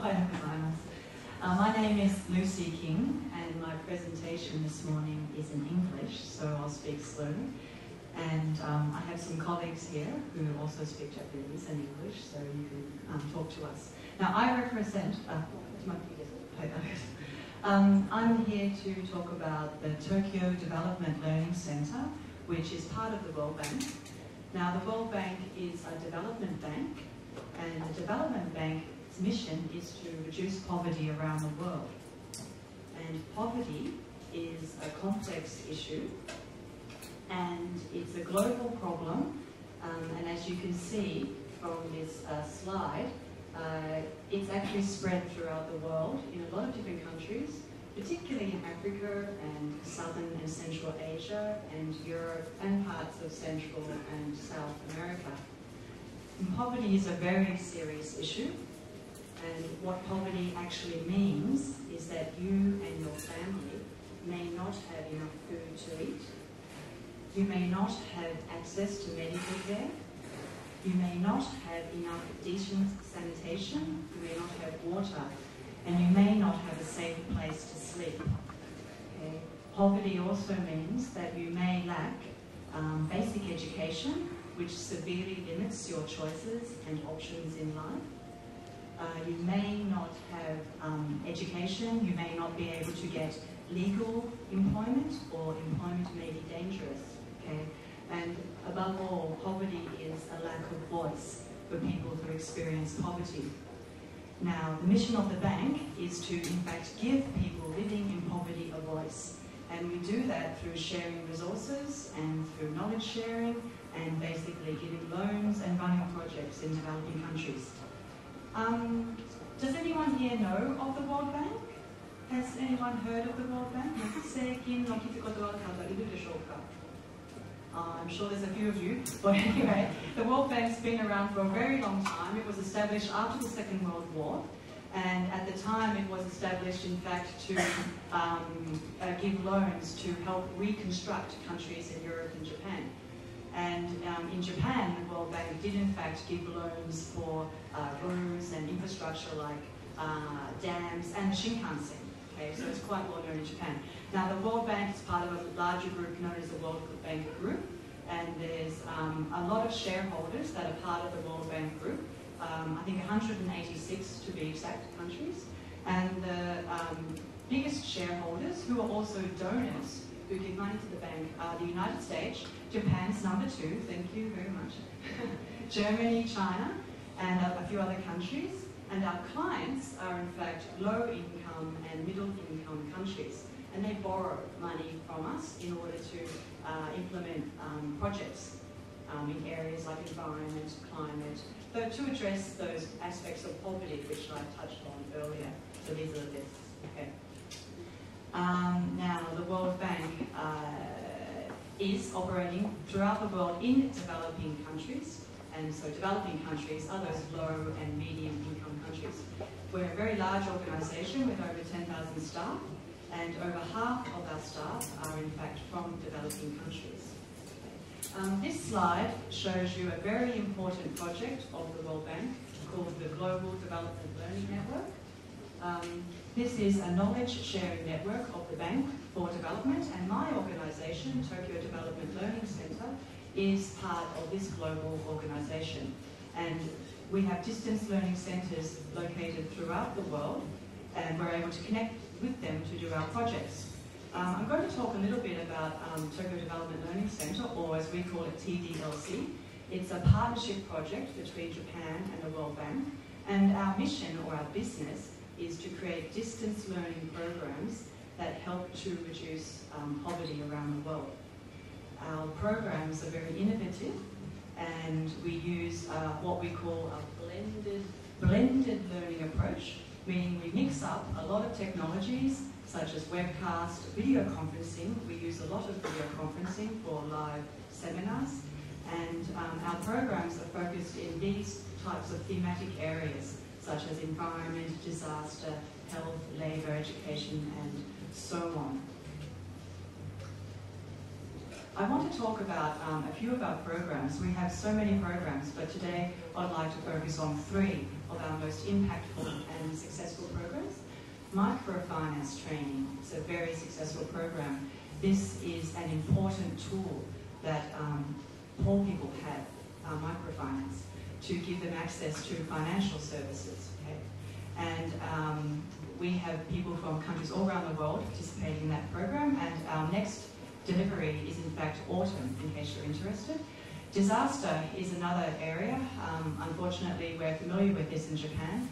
My name is Lucy King, and my presentation this morning is in English, so I'll speak slowly. And I have some colleagues here who also speak Japanese and English, so you can talk to us. Now, I represent... I'm here to talk about the Tokyo Development Learning Center, which is part of the World Bank. Now, the World Bank is a development bank, and the development bank's mission is to reduce poverty around the world. And poverty is a complex issue, and it's a global problem, and as you can see from this slide, it's actually spread throughout the world in a lot of different countries, particularly in Africa and Southern and Central Asia and Europe and parts of Central and South America. And poverty is a very serious issue, and what poverty actually means is that you and your family may not have enough food to eat, you may not have access to medical care, you may not have enough decent sanitation, you may not have water, and you may not have a safe place to sleep. Okay. Poverty also means that you may lack basic education, which severely limits your choices and options in life. You may not have education, you may not be able to get legal employment, or employment may be dangerous. Okay. And above all, poverty is a lack of voice for people who experience poverty. Now, the mission of the bank is to, in fact, give people living in poverty a voice. And we do that through sharing resources and through knowledge sharing and basically giving loans and running projects in developing countries. Does anyone here know of the World Bank? Has anyone heard of the World Bank? I'm sure there's a few of you, but anyway, the World Bank's been around for a very long time. It was established after the Second World War, and at the time it was established, in fact, to give loans to help reconstruct countries in Europe and Japan. And in Japan, the World Bank did in fact give loans for roads and infrastructure like dams and Shinkansen. Okay, so it's quite well known in Japan. Now, the World Bank is part of a larger group known as the World Bank Group, and there's a lot of shareholders that are part of the World Bank Group, I think 186 to be exact countries, and the biggest shareholders, who are also donors who give money to the bank, are the United States, Japan's number 2, thank you very much, Germany, China, and a few other countries. And our clients are, in fact, low-income and middle-income countries, and they borrow money from us in order to implement projects in areas like environment, climate, to address those aspects of poverty which I touched on earlier. So these are the lists. Okay. Now, the World Bank is operating throughout the world in developing countries. And so developing countries are those low and medium income countries. We're a very large organisation with over 10,000 staff, and over half of our staff are in fact from developing countries. This slide shows you a very important project of the World Bank called the Global Development Learning Network. This is a knowledge sharing network of the bank for development, and my organisation, Tokyo Development Learning Center, is part of this global organisation. And we have distance learning centres located throughout the world, and we're able to connect with them to do our projects. I'm going to talk a little bit about Tokyo Development Learning Centre, or as we call it, TDLC. It's a partnership project between Japan and the World Bank, and our mission, or our business, is to create distance learning programs that help to reduce poverty around the world. Our programs are very innovative, and we use what we call a blended learning approach, meaning we mix up a lot of technologies such as webcast, video conferencing. We use a lot of video conferencing for live seminars, and our programs are focused in these types of thematic areas such as environment, disaster, health, labour, education, and so on. I want to talk about a few of our programs. We have so many programs, but today I'd like to focus on 3 of our most impactful and successful programs. Microfinance training is a very successful program. This is an important tool that poor people have, microfinance, to give them access to financial services. Okay? And we have people from countries all around the world participating in that program, and our next delivery is in fact autumn, in case you're interested. Disaster is another area. Unfortunately, we're familiar with this in Japan.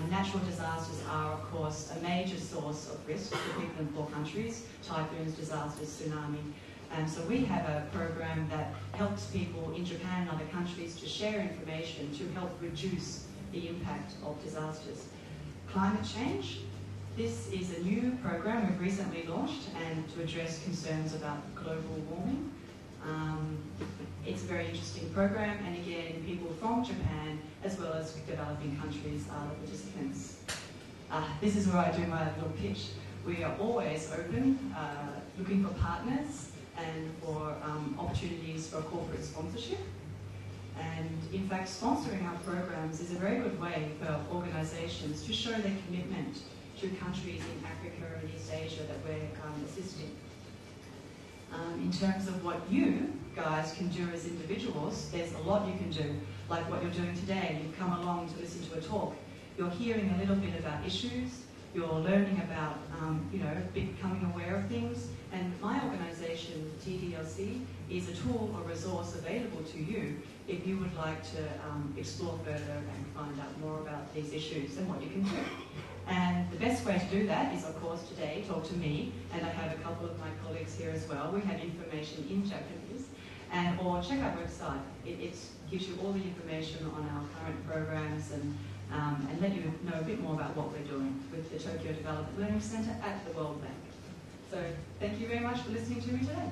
Natural disasters are, of course, a major source of risk for people in poor countries, typhoons, disasters, tsunami. And so we have a program that helps people in Japan and other countries to share information to help reduce the impact of disasters. Climate change. This is a new program we've recently launched and to address concerns about global warming. It's a very interesting program, and again, people from Japan as well as developing countries are the participants. This is where I do my little pitch. We are always open, looking for partners and for opportunities for corporate sponsorship. And in fact, sponsoring our programs is a very good way for organisations to show their commitment to countries in Africa and East Asia that we're assisting. In terms of what you guys can do as individuals, there's a lot you can do, like what you're doing today. You've come along to listen to a talk. You're hearing a little bit about issues. You're learning about, becoming aware of things. And my organisation, TDLC, is a tool or resource available to you if you would like to explore further and find out more about these issues and what you can do. And the best way to do that is, of course, today, talk to me, and I have a couple of my colleagues here as well. We have information in Japanese, or check our website. It gives you all the information on our current programs and let you know a bit more about what we're doing with the Tokyo Development Learning Center at the World Bank. So thank you very much for listening to me today.